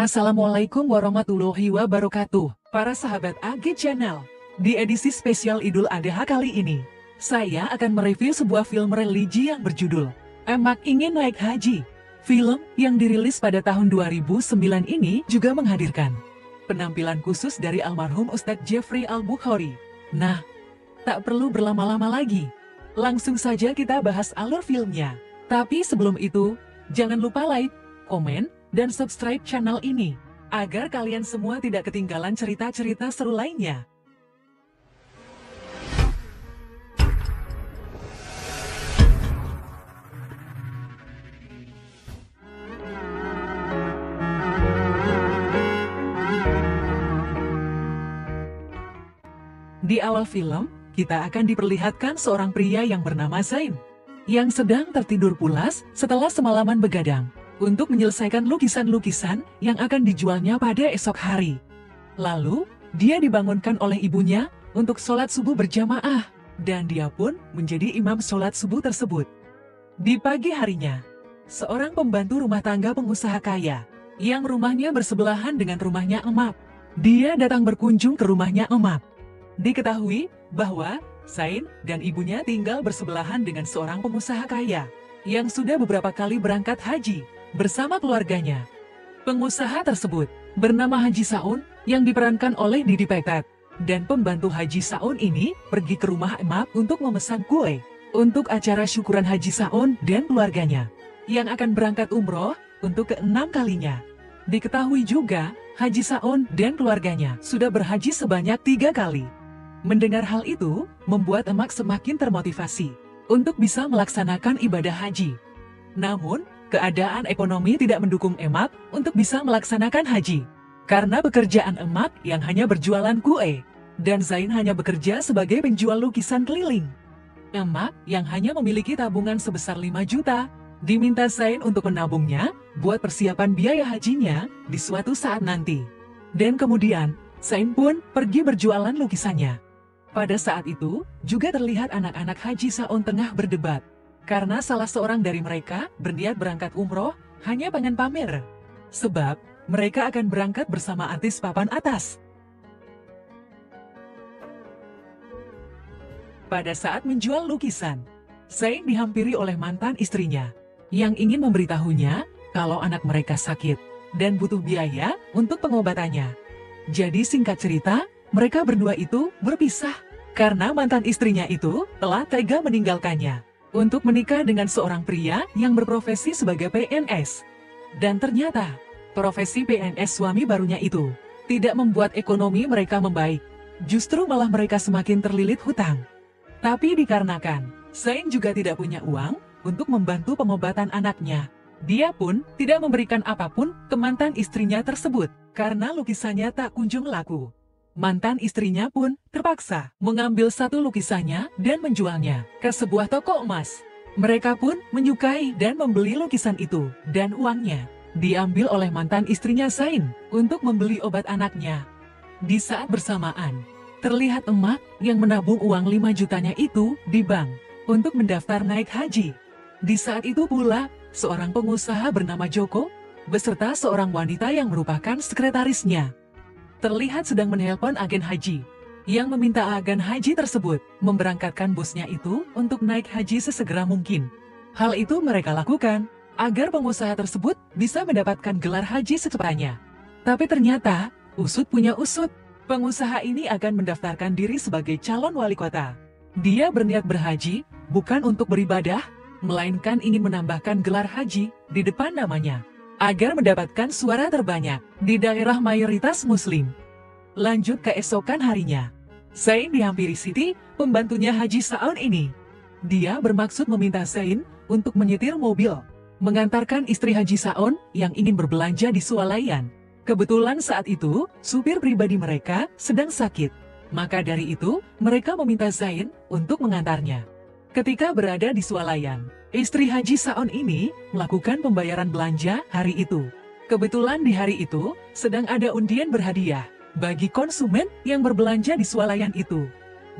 Assalamualaikum warahmatullahi wabarakatuh, para sahabat AG Channel. Di edisi spesial Idul Adha kali ini, saya akan mereview sebuah film religi yang berjudul Emak Ingin Naik Haji. Film yang dirilis pada tahun 2009 ini juga menghadirkan penampilan khusus dari almarhum Ustadz Jeffrey Al-Bukhari. Nah, tak perlu berlama-lama lagi. Langsung saja kita bahas alur filmnya. Tapi sebelum itu, jangan lupa like, komen, dan subscribe channel ini, agar kalian semua tidak ketinggalan cerita-cerita seru lainnya. Di awal film, kita akan diperlihatkan seorang pria yang bernama Zain, yang sedang tertidur pulas setelah semalaman begadang untuk menyelesaikan lukisan-lukisan yang akan dijualnya pada esok hari. Lalu, dia dibangunkan oleh ibunya untuk sholat subuh berjamaah, dan dia pun menjadi imam sholat subuh tersebut. Di pagi harinya, seorang pembantu rumah tangga pengusaha kaya, yang rumahnya bersebelahan dengan rumahnya Emak, dia datang berkunjung ke rumahnya Emak. Diketahui bahwa Zain dan ibunya tinggal bersebelahan dengan seorang pengusaha kaya, yang sudah beberapa kali berangkat haji bersama keluarganya. Pengusaha tersebut bernama Haji Saun yang diperankan oleh Didi Petet, dan pembantu Haji Saun ini pergi ke rumah Emak untuk memesan kue untuk acara syukuran Haji Saun dan keluarganya yang akan berangkat umroh untuk ke-6 kalinya. Diketahui juga Haji Saun dan keluarganya sudah berhaji sebanyak 3 kali. Mendengar hal itu membuat Emak semakin termotivasi untuk bisa melaksanakan ibadah haji. Namun, keadaan ekonomi tidak mendukung Emak untuk bisa melaksanakan haji. Karena pekerjaan Emak yang hanya berjualan kue, dan Zain hanya bekerja sebagai penjual lukisan keliling. Emak yang hanya memiliki tabungan sebesar 5 juta, diminta Zain untuk menabungnya buat persiapan biaya hajinya di suatu saat nanti. Dan kemudian, Zain pun pergi berjualan lukisannya. Pada saat itu, juga terlihat anak-anak Haji Saun tengah berdebat. Karena salah seorang dari mereka berniat berangkat umroh hanya pengen pamer. Sebab, mereka akan berangkat bersama artis papan atas. Pada saat menjual lukisan, Zain dihampiri oleh mantan istrinya, yang ingin memberitahunya kalau anak mereka sakit dan butuh biaya untuk pengobatannya. Jadi singkat cerita, mereka berdua itu berpisah karena mantan istrinya itu telah tega meninggalkannya untuk menikah dengan seorang pria yang berprofesi sebagai PNS. Dan ternyata, profesi PNS suami barunya itu tidak membuat ekonomi mereka membaik. Justru malah mereka semakin terlilit hutang. Tapi dikarenakan Zain juga tidak punya uang untuk membantu pengobatan anaknya, dia pun tidak memberikan apapun ke mantan istrinya tersebut karena lukisannya tak kunjung laku. Mantan istrinya pun terpaksa mengambil satu lukisannya dan menjualnya ke sebuah toko emas. Mereka pun menyukai dan membeli lukisan itu, dan uangnya diambil oleh mantan istrinya Zain untuk membeli obat anaknya. Di saat bersamaan, terlihat Emak yang menabung uang 5 jutanya itu di bank untuk mendaftar naik haji. Di saat itu pula, seorang pengusaha bernama Joko beserta seorang wanita yang merupakan sekretarisnya terlihat sedang menelpon agen haji, yang meminta agen haji tersebut memberangkatkan bosnya itu untuk naik haji sesegera mungkin. Hal itu mereka lakukan agar pengusaha tersebut bisa mendapatkan gelar haji secepatnya. Tapi ternyata, usut punya usut, pengusaha ini akan mendaftarkan diri sebagai calon wali kota. Dia berniat berhaji bukan untuk beribadah, melainkan ingin menambahkan gelar haji di depan namanya, agar mendapatkan suara terbanyak di daerah mayoritas muslim. Lanjut keesokan harinya, Zain dihampiri Siti, pembantunya Haji Saun ini. Dia bermaksud meminta Zain untuk menyetir mobil, mengantarkan istri Haji Saun yang ingin berbelanja di swalayan. Kebetulan saat itu, supir pribadi mereka sedang sakit. Maka dari itu, mereka meminta Zain untuk mengantarnya. Ketika berada di swalayan, istri Haji Saun ini melakukan pembayaran belanja hari itu. Kebetulan di hari itu, sedang ada undian berhadiah bagi konsumen yang berbelanja di swalayan itu.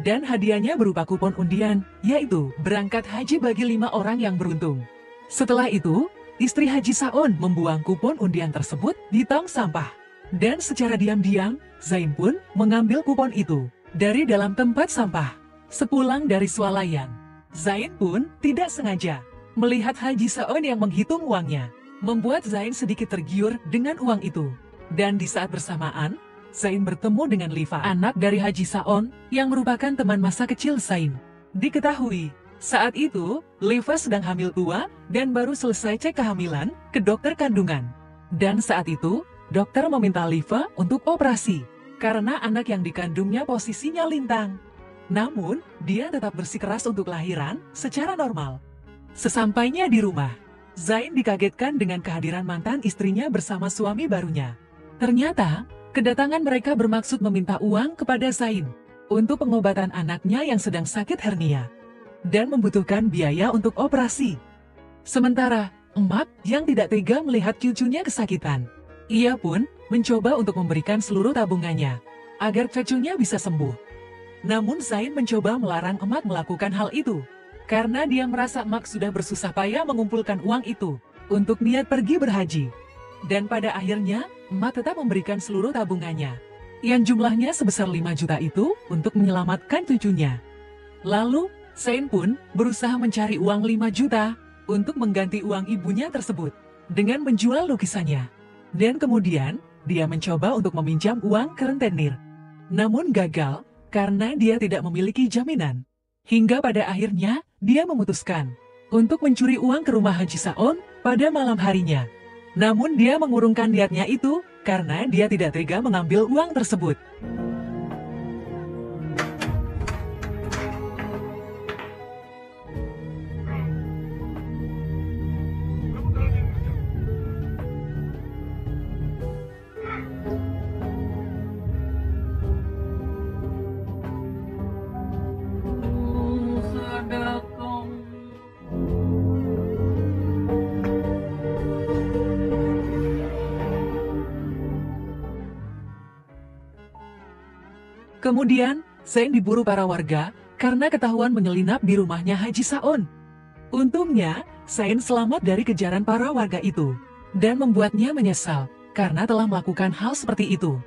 Dan hadiahnya berupa kupon undian, yaitu berangkat haji bagi 5 orang yang beruntung. Setelah itu, istri Haji Saon membuang kupon undian tersebut di tong sampah. Dan secara diam-diam, Zain pun mengambil kupon itu dari dalam tempat sampah. Sepulang dari swalayan, Zain pun tidak sengaja melihat Haji Saon yang menghitung uangnya. Membuat Zain sedikit tergiur dengan uang itu. Dan di saat bersamaan, Zain bertemu dengan Liva, anak dari Haji Saon, yang merupakan teman masa kecil Zain. Diketahui, saat itu, Liva sedang hamil tua dan baru selesai cek kehamilan ke dokter kandungan. Dan saat itu, dokter meminta Liva untuk operasi, karena anak yang dikandungnya posisinya lintang. Namun, dia tetap bersikeras untuk lahiran secara normal. Sesampainya di rumah, Zain dikagetkan dengan kehadiran mantan istrinya bersama suami barunya. Ternyata, kedatangan mereka bermaksud meminta uang kepada Zain untuk pengobatan anaknya yang sedang sakit hernia dan membutuhkan biaya untuk operasi. Sementara, emak yang tidak tega melihat cucunya kesakitan. Ia pun mencoba untuk memberikan seluruh tabungannya agar cucunya bisa sembuh. Namun Zain mencoba melarang emak melakukan hal itu karena dia merasa emak sudah bersusah payah mengumpulkan uang itu untuk niat pergi berhaji. Dan pada akhirnya, emak tetap memberikan seluruh tabungannya, yang jumlahnya sebesar 5 juta itu untuk menyelamatkan cucunya. Lalu, Zain pun berusaha mencari uang 5 juta untuk mengganti uang ibunya tersebut dengan menjual lukisannya. Dan kemudian, dia mencoba untuk meminjam uang ke rentenir. Namun gagal karena dia tidak memiliki jaminan. Hingga pada akhirnya, dia memutuskan untuk mencuri uang ke rumah Haji Saon pada malam harinya. Namun dia mengurungkan niatnya itu karena dia tidak tega mengambil uang tersebut. Kemudian, Zain diburu para warga karena ketahuan menyelinap di rumahnya Haji Saon. Untungnya, Zain selamat dari kejaran para warga itu dan membuatnya menyesal karena telah melakukan hal seperti itu.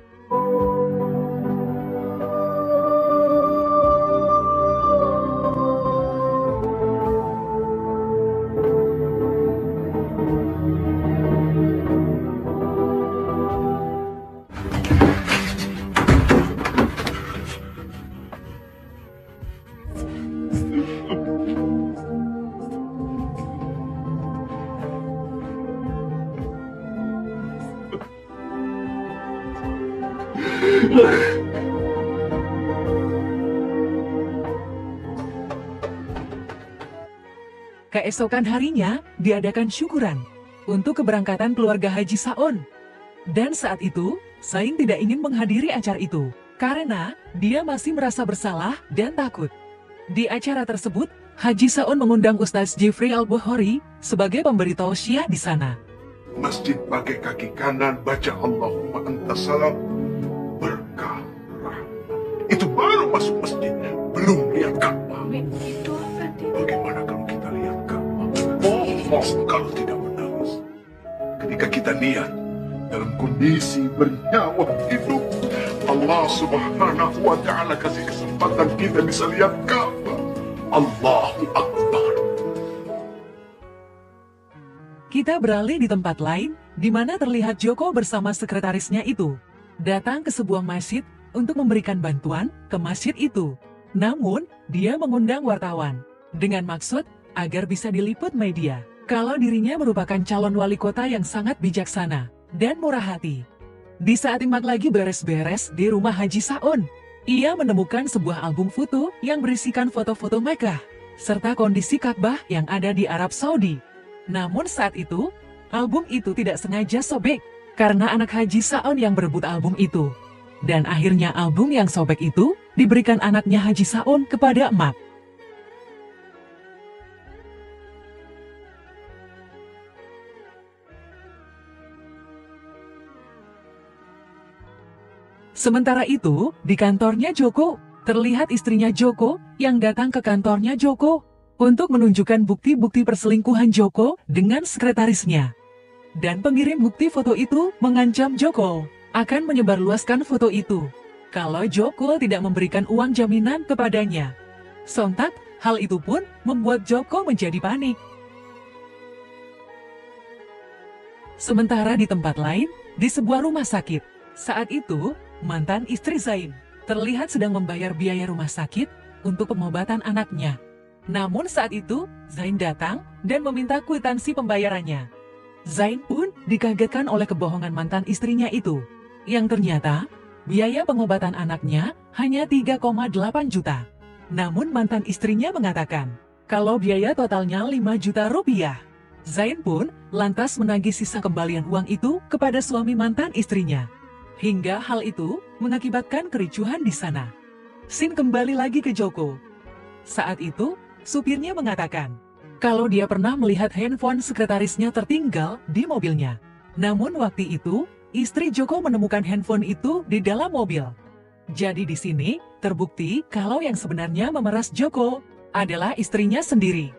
Keesokan harinya, diadakan syukuran untuk keberangkatan keluarga Haji Saon. Dan saat itu, Zain tidak ingin menghadiri acara itu, karena dia masih merasa bersalah dan takut. Di acara tersebut, Haji Saon mengundang Ustaz Jeffrey Al-Bukhari sebagai pemberi tausiah di sana. Masjid pakai kaki kanan, baca Allahumma antas salam, berkah, rahmat. Itu baru masuk masjid, belum lihat Ka'bah. Bagaimana kalau kita lihat Ka'bah? Bohong kalau tidak menangis. Ketika kita niat dalam kondisi bernyawa hidup, Allah Subhanahu wa Ta'ala kasih kesempatan kita bisa lihat Ka'bah. Allahu Akbar. Kita beralih di tempat lain, di mana terlihat Joko bersama sekretarisnya itu datang ke sebuah masjid untuk memberikan bantuan ke masjid itu. Namun, dia mengundang wartawan dengan maksud agar bisa diliput media kalau dirinya merupakan calon wali kota yang sangat bijaksana dan murah hati. Di saat Imak lagi beres-beres di rumah Haji Saon, ia menemukan sebuah album foto yang berisikan foto-foto Mekah serta kondisi Ka'bah yang ada di Arab Saudi. Namun saat itu, album itu tidak sengaja sobek karena anak Haji Saon yang berebut album itu. Dan akhirnya album yang sobek itu diberikan anaknya Haji Saon kepada emak. Sementara itu, di kantornya Joko, terlihat istrinya Joko yang datang ke kantornya Joko. untuk menunjukkan bukti-bukti perselingkuhan Joko dengan sekretarisnya. Dan pengirim bukti foto itu mengancam Joko akan menyebarluaskan foto itu kalau Joko tidak memberikan uang jaminan kepadanya. Sontak, hal itu pun membuat Joko menjadi panik. Sementara di tempat lain, di sebuah rumah sakit, saat itu, mantan istri Zain terlihat sedang membayar biaya rumah sakit untuk pengobatan anaknya. Namun saat itu, Zain datang dan meminta kwitansi pembayarannya. Zain pun dikagetkan oleh kebohongan mantan istrinya itu, yang ternyata biaya pengobatan anaknya hanya 3,8 juta. Namun mantan istrinya mengatakan kalau biaya totalnya 5 juta rupiah. Zain pun lantas menagih sisa kembalian uang itu kepada suami mantan istrinya. Hingga hal itu mengakibatkan kericuhan di sana. Scene kembali lagi ke Joko. Saat itu, supirnya mengatakan kalau dia pernah melihat handphone sekretarisnya tertinggal di mobilnya. Namun waktu itu, istri Joko menemukan handphone itu di dalam mobil. Jadi di sini terbukti kalau yang sebenarnya memeras Joko adalah istrinya sendiri.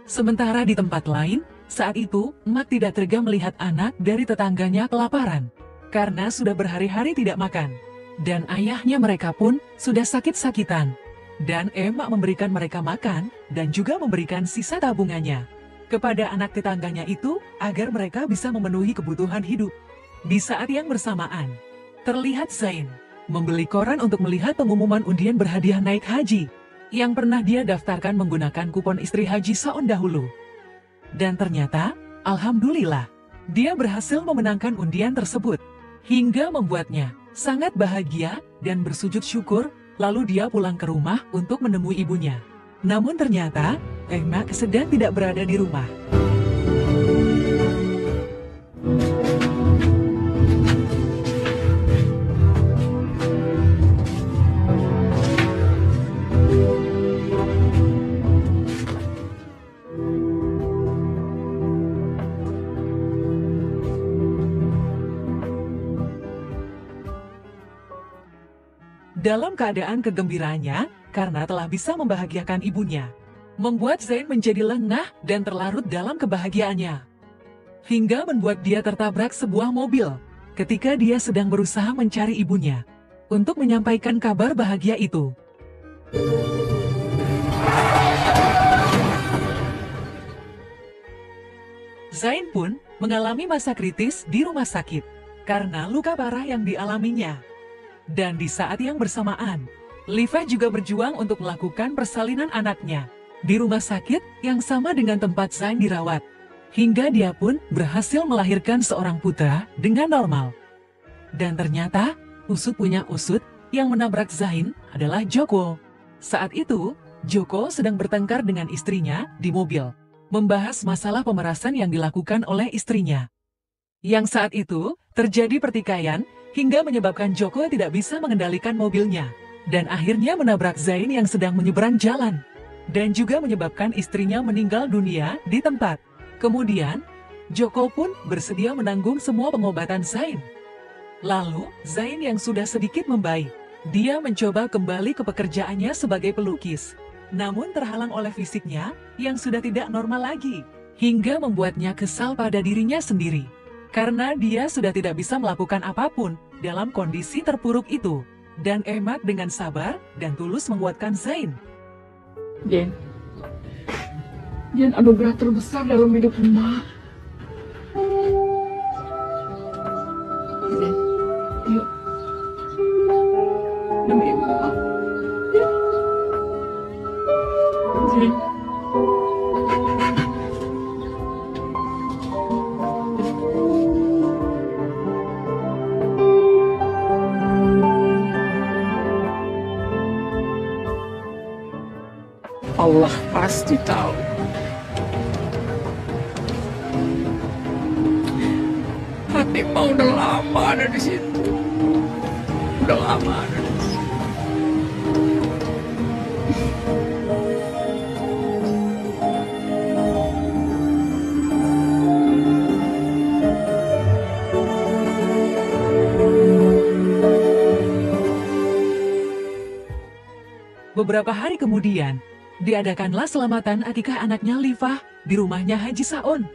Sementara di tempat lain, saat itu Emak tidak tega melihat anak dari tetangganya kelaparan karena sudah berhari-hari tidak makan. Dan ayahnya mereka pun sudah sakit-sakitan. Dan Emak memberikan mereka makan dan juga memberikan sisa tabungannya kepada anak tetangganya itu agar mereka bisa memenuhi kebutuhan hidup. Di saat yang bersamaan, terlihat Zain membeli koran untuk melihat pengumuman undian berhadiah naik haji yang pernah dia daftarkan menggunakan kupon istri Haji Saun dahulu. Dan ternyata, alhamdulillah, dia berhasil memenangkan undian tersebut, hingga membuatnya sangat bahagia dan bersujud syukur, lalu dia pulang ke rumah untuk menemui ibunya. Namun ternyata, Emak sedang tidak berada di rumah. Dalam keadaan kegembiraannya, karena telah bisa membahagiakan ibunya, membuat Zain menjadi lengah dan terlarut dalam kebahagiaannya. Hingga membuat dia tertabrak sebuah mobil, ketika dia sedang berusaha mencari ibunya, untuk menyampaikan kabar bahagia itu. Zain pun mengalami masa kritis di rumah sakit, karena luka parah yang dialaminya. Dan di saat yang bersamaan, Liva juga berjuang untuk melakukan persalinan anaknya di rumah sakit yang sama dengan tempat Zain dirawat. Hingga dia pun berhasil melahirkan seorang putra dengan normal. Dan ternyata, usut punya usut yang menabrak Zain adalah Joko. Saat itu, Joko sedang bertengkar dengan istrinya di mobil, membahas masalah pemerasan yang dilakukan oleh istrinya. Yang saat itu, terjadi pertikaian hingga menyebabkan Joko tidak bisa mengendalikan mobilnya, dan akhirnya menabrak Zain yang sedang menyeberang jalan, dan juga menyebabkan istrinya meninggal dunia di tempat. Kemudian, Joko pun bersedia menanggung semua pengobatan Zain. Lalu, Zain yang sudah sedikit membaik, dia mencoba kembali ke pekerjaannya sebagai pelukis, namun terhalang oleh fisiknya yang sudah tidak normal lagi, hingga membuatnya kesal pada dirinya sendiri. Karena dia sudah tidak bisa melakukan apapun dalam kondisi terpuruk itu. Dan Emak dengan sabar dan tulus menguatkan Zain. Jen anugerah terbesar dalam hidup emak. Jen, yuk. Demi emak. Jen. Allah pasti tahu. Hati mau udah lama ada di situ. Udah lama ada di situ. Beberapa hari kemudian, Diadakanlah selamatan akikah anaknya Lifah di rumahnya Haji Saun.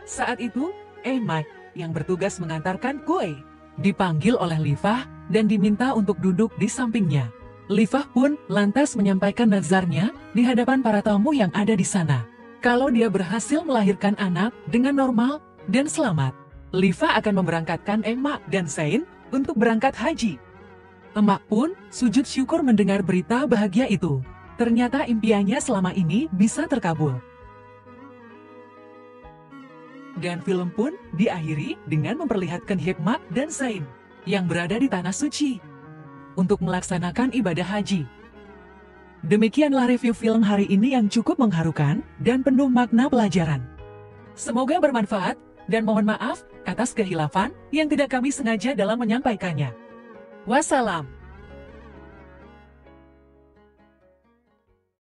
Saat itu, Emak yang bertugas mengantarkan kue dipanggil oleh Lifah dan diminta untuk duduk di sampingnya. Lifah pun lantas menyampaikan nazarnya di hadapan para tamu yang ada di sana. Kalau dia berhasil melahirkan anak dengan normal dan selamat, Lifah akan memberangkatkan Emak dan Zain untuk berangkat haji. Emak pun sujud syukur mendengar berita bahagia itu. Ternyata impiannya selama ini bisa terkabul. Dan film pun diakhiri dengan memperlihatkan Hikmat dan Zain yang berada di tanah suci untuk melaksanakan ibadah haji. Demikianlah review film hari ini yang cukup mengharukan dan penuh makna pelajaran. Semoga bermanfaat dan mohon maaf atas kehilafan yang tidak kami sengaja dalam menyampaikannya. Wassalam.